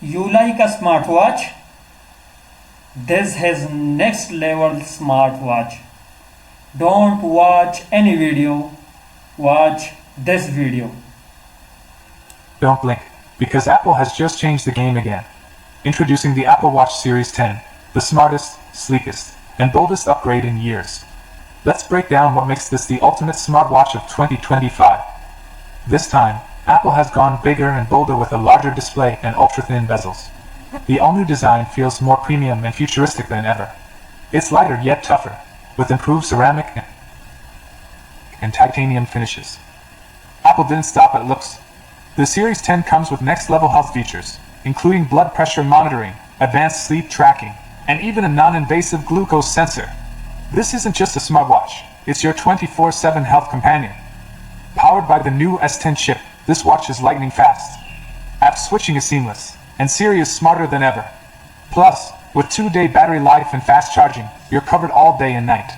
You like a smartwatch? This is next level smartwatch. Don't watch any video. Watch this video. Don't blink, because Apple has just changed the game again. Introducing the Apple Watch Series 10, the smartest, sleekest, and boldest upgrade in years. Let's break down what makes this the ultimate smartwatch of 2025. This time, Apple has gone bigger and bolder with a larger display and ultra-thin bezels. The all-new design feels more premium and futuristic than ever. It's lighter yet tougher, with improved ceramic and titanium finishes. Apple didn't stop at looks. The Series 10 comes with next-level health features, including blood pressure monitoring, advanced sleep tracking, and even a non-invasive glucose sensor. This isn't just a smartwatch, it's your 24/7 health companion. Powered by the new S10 chip, this watch is lightning fast. App switching is seamless, and Siri is smarter than ever. Plus, with 2-day battery life and fast charging, you're covered all day and night.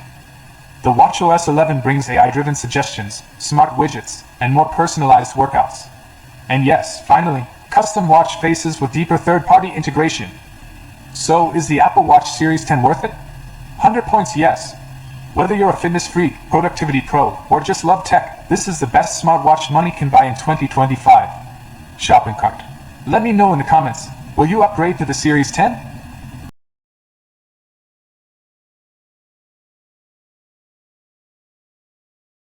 The watchOS 11 brings AI-driven suggestions, smart widgets, and more personalized workouts. And yes, finally, custom watch faces with deeper third-party integration. So, is the Apple Watch Series 10 worth it? 100 points yes. Whether you're a fitness freak, productivity pro, or just love tech, this is the best smartwatch money can buy in 2025. Shopping cart. Let me know in the comments, will you upgrade to the Series 10?